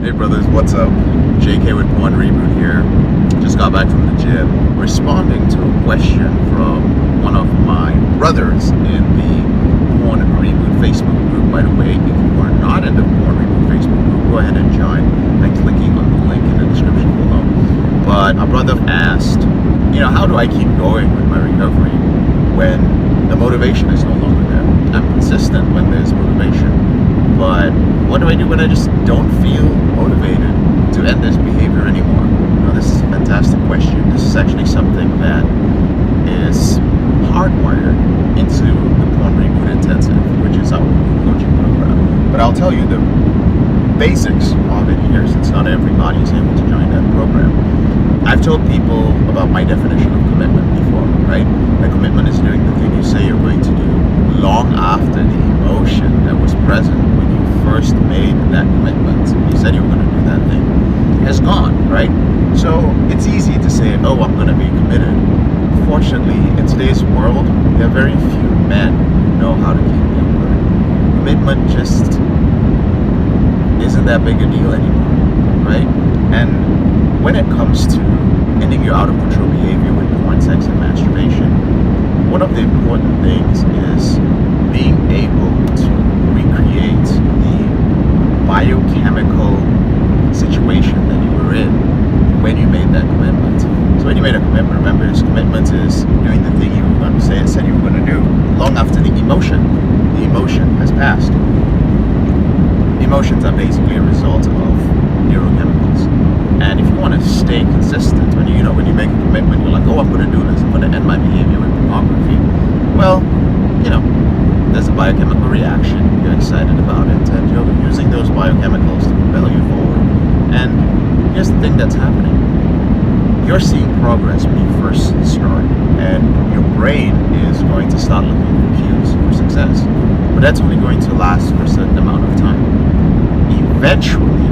Hey brothers, what's up? JK with PornReboot here. Just got back from the gym, responding to a question from one of my brothers in the PornReboot Facebook group. By the way, if you are not in the PornReboot Facebook group, go ahead and join by clicking on the link in the description below. But a brother asked, how do I keep going with my recovery when the motivation is no longer there? I'm consistent when there's motivation, but what do I do when I just don't feel motivated to end this behavior anymore? This is a fantastic question. This is actually something that is hardwired into the PornReboot Intensive, which is our coaching program. But I'll tell you the basics of it here, since not everybody is able to join that program. I've told people about my definition of commitment before, right? A commitment is doing the thing you say you're going to do long after the emotion that was present when you first made that commitment. You said you were going to do that thing has gone, right? So it's easy to say, oh, I'm going to be committed. Fortunately, in today's world, there are very few men who know how to keep their word. Commitment just isn't that big a deal anymore, right? And when it comes to ending your out-of-control behavior with porn, sex, and masturbation, one of the important things is being able to recreate the biochemical situation that you were in when you made that commitment. So when you made a commitment, remember, this commitment is doing the thing you were going to say, said you were going to do long after the emotion has passed. Emotions are basically a result of neurochemicals. And if you want to stay consistent, when you make a commitment, you're like, oh, I'm going to do this, I'm going to end my behavior with pornography. Well, there's a biochemical reaction, you're excited about it, and you're using those biochemicals to propel you forward. And here's the thing that's happening. You're seeing progress when you first start, and your brain is going to start looking for cues for success. But that's only going to last for a certain amount of time. Eventually,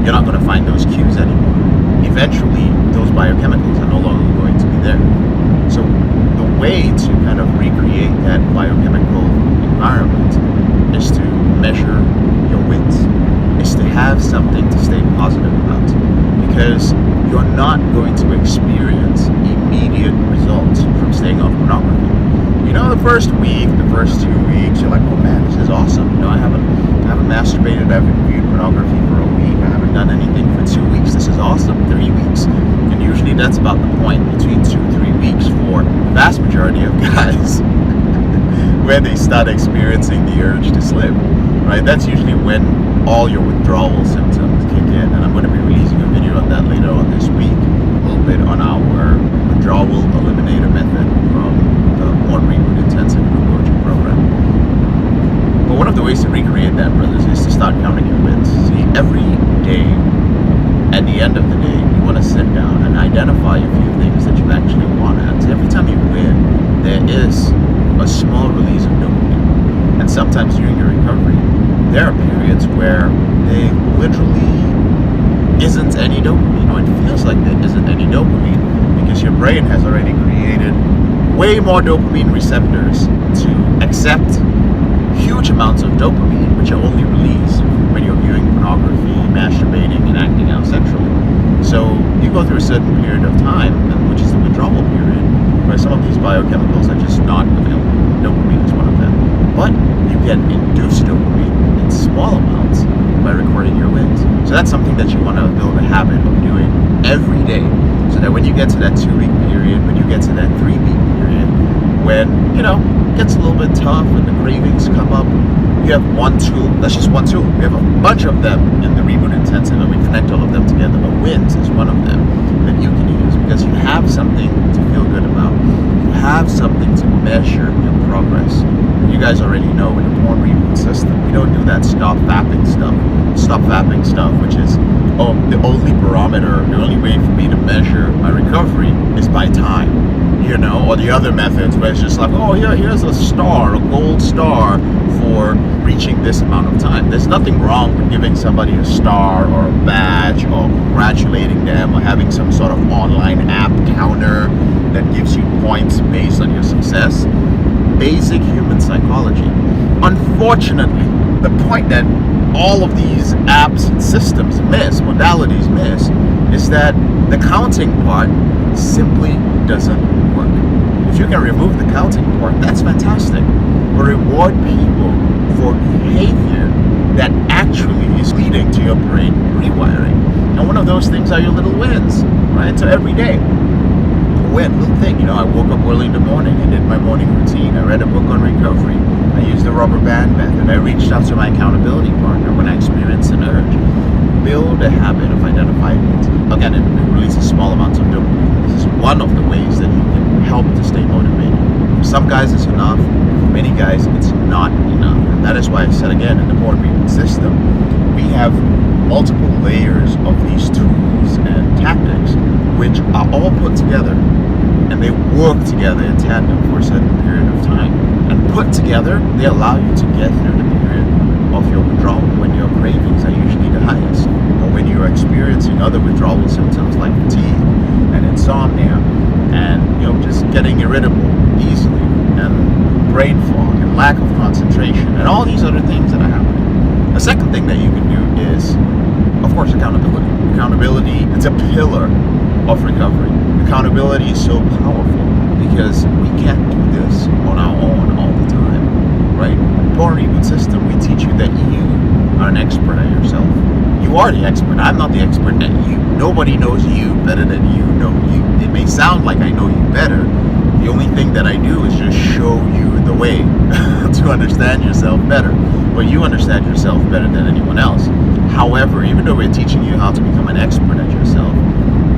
you're not going to find those cues anymore. Eventually, those biochemicals are no longer going to be there. So the way to kind of recreate that biochemical environment is to measure your wins, is to have something to stay positive about, because you're not going to experience immediate results from staying off pornography. The first week, the first 2 weeks, you're like, oh man, this is awesome. I haven't masturbated, I haven't viewed pornography for a week, I haven't done anything for 2 weeks. This is awesome. 3 weeks. And usually that's about the point, between 2-3 weeks for the vast majority of guys where they start experiencing the urge to slip, right? That's usually when all your withdrawal symptoms kick in, and I'm going to be releasing a video on that later on this week, a little bit on our withdrawal eliminator method from the PornReboot Intensive Group Coaching Program. But one of the ways to recreate that, brothers, is to start counting your wins. See, every day, at the end of the day, you want to sit down and identify a few things that you actually won at. So every time you win, there is a small release of dopamine. And sometimes during your recovery, there are periods where there literally isn't any dopamine, or it feels like there isn't any dopamine, because your brain has already created way more dopamine receptors to accept huge amounts of dopamine, which are only released when you're viewing pornography, masturbating, and acting out sexually. So you go through a certain period of time, which is the withdrawal period, where some of these biochemicals are just not available. Dopamine is one of them. But you get induced dopamine in small amounts by recording your wins. So that's something that you want to build a habit of doing every day, so that when you get to that 2-week period, when you get to that 3-week period, when, it gets a little bit tough and the cravings come up, you have one tool. That's just one tool. We have a bunch of them in the Reboot Intensive, and we connect all of them together, but wins is one of them that you can use, because you have something to feel good about. You have something to measure your progress. And you guys already know, in the PornReboot system, we don't do that stop fapping stuff, which is, the only barometer, the only way for me to measure my recovery is by time. Or the other methods where it's just like, oh, here's a star, a gold star for reaching this amount of time. There's nothing wrong with giving somebody a star or a badge, or congratulating them, or having some sort of online app counter that gives you points based on your success. Basic human psychology. Unfortunately, the point that all of these apps and systems modalities miss is that the counting part simply doesn't work. If you can remove the counting part, that's fantastic. But reward people for behavior that actually is leading to your brain rewiring. And one of those things are your little wins, right? So every day, little thing, I woke up early in the morning, I did my morning routine, I read a book on recovery, I used the rubber band method, I reached out to my accountability partner when I experienced an urge. Build a habit of identifying it. Again, it releases small amounts of dopamine. This is one of the ways that you can help to stay motivated. For some guys it's enough, for many guys it's not enough. And that is why I said again, in the PornReboot system, we have multiple layers of these tools and tactics which are all put together, and they work together in tandem for a certain period of time. And put together, they allow you to get through the period of your withdrawal when your cravings are usually the highest, or when you are experiencing other withdrawal symptoms like fatigue and insomnia and just getting irritable easily and brain fog and lack of concentration and all these other things that are happening. The second thing that you can do is, of course, accountability. Accountability, it's a pillar of recovery. Accountability is so powerful because we can't do this on our own all the time, right? PornReboot system, we teach you that you are an expert at yourself. You are the expert. I'm not the expert at you. Nobody knows you better than you know you. It may sound like I know you better. The only thing that I do is just show you the way to understand yourself better. But you understand yourself better than anyone else. However, even though we're teaching you how to become an expert at yourself,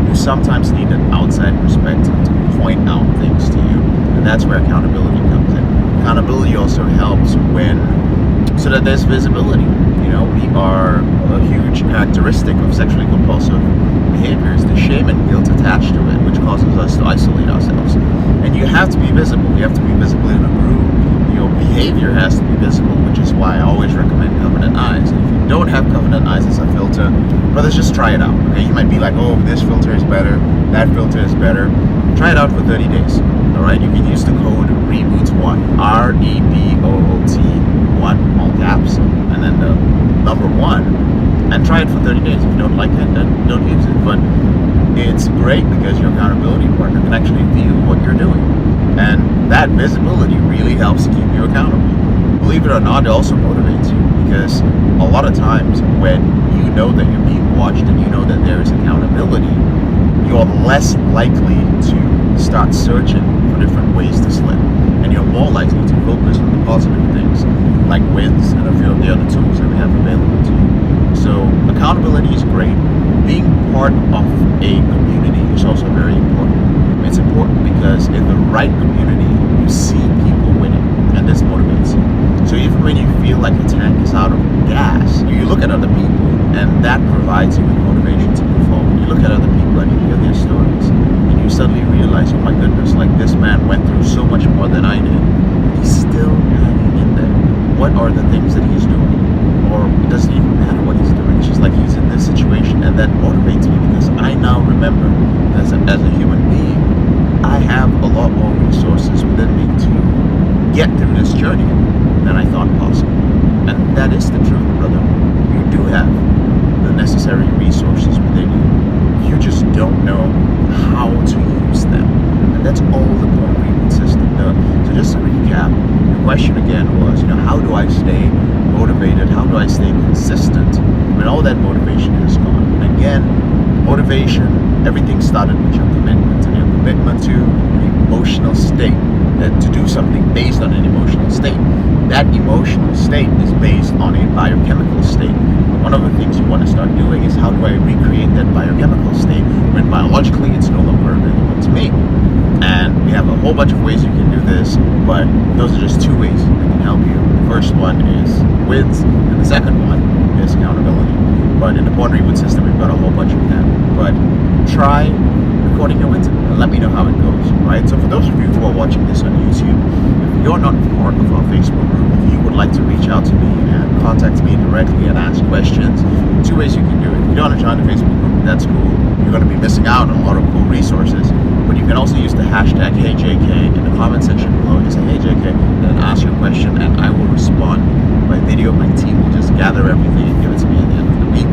you sometimes need an outside perspective to point out things to you. And that's where accountability comes in. Accountability also helps so that there's visibility. We are a huge characteristic of sexually compulsive behaviors, the shame and guilt attached to it, which causes us to isolate ourselves. And you have to be visible. You have to be visible in a group. Your behavior has to be visible, which is why I always recommend Covenant Eyes. And if you don't have Covenant Eyes as a filter, brothers, just try it out. Okay, you might be like, oh, this filter is better, that filter is better. Try it out for 30 days. All right, you can use the code REBOOT1, REBOOT1, all caps, and then the number 1, and try it for 30 days. If you don't like it, then don't use it. But it's great because your accountability partner can actually view what you're doing. And that visibility really helps to keep you accountable. Believe it or not, it also motivates you, because a lot of times when you know that you're being watched and you know that there is accountability, you're less likely to start searching for different ways to slip. And you're more likely to focus on the positive things, like wins and a few of the other tools that we have available to you. So accountability is great. Being part of a community is also very important. It's important because in the right community, you see people winning, and this motivates you. So even when you feel like your tank is out of gas, you look at other people, and that provides you with motivation to move forward. You look at other people and you hear their stories, and you suddenly realize, oh my goodness, like this man went through so much more than I did. He's still hanging in there. What are the things that he's doing? Or it doesn't even matter what he's doing. It's just like he's in this situation, and that motivates me because I now remember as a human being, I have a lot more resources within me to get through this journey than I thought possible. And that is the truth, brother. You do have the necessary resources within you. You just don't know how to use them. And that's all the PornReboot system does. So just to recap, the question again was, how do I stay motivated? How do I stay consistent when all that motivation is gone? And again, motivation, everything started with your commitment, and your commitment to an emotional state, to do something based on an emotional state. That emotional state is based on a biochemical state. One of the things you want to start doing is, how do I recreate that biochemical state when biologically it's no longer available to me? And we have a whole bunch of ways you can do this, but those are just 2 ways that can help you. The first one is wins, and the second one is accountability. But in the PornReboot system, we've got a whole bunch of them. But try recording your wins and let me know how it goes, right? So for those of you who are watching this on YouTube, if you're not part of our Facebook group, if you would like to reach out to me and contact me directly and ask questions, 2 ways you can do it. If you don't want to join the Facebook group, that's cool. You're going to be missing out on a lot of cool resources. But you can also use the hashtag HeyJK in the comment section below. Just say HeyJK and then ask your question, and I will respond by video. My team will just gather everything and give it to me at the end of the week.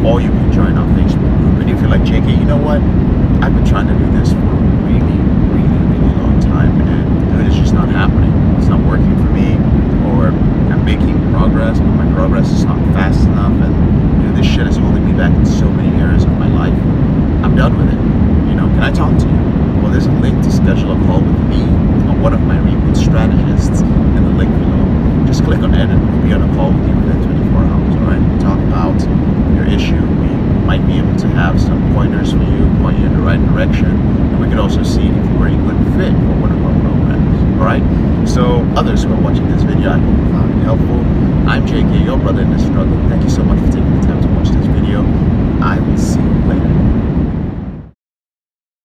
Or you can join our JK, you know what? I've been trying to do this for a really, really, really long time, and it's just not happening. It's not working for me, or I'm making progress, but my progress is not fast enough, and this shit is holding me back in so many areas of my life. I'm done with it. Can I talk to you? Well, there's a link to schedule a call with me or one of my reboot strategists in the link below. Just click on it and we'll be on a call with you within 24 hours, all right? We'll talk about your issue. We might be able to have some pointers for you, point you in the right direction, and we could also see if you are a good fit for one of our programs, all right? So others who are watching this video, I hope you found it helpful. I'm JK, your brother in the struggle. Thank you so much for taking the time to watch this video. I will see you later.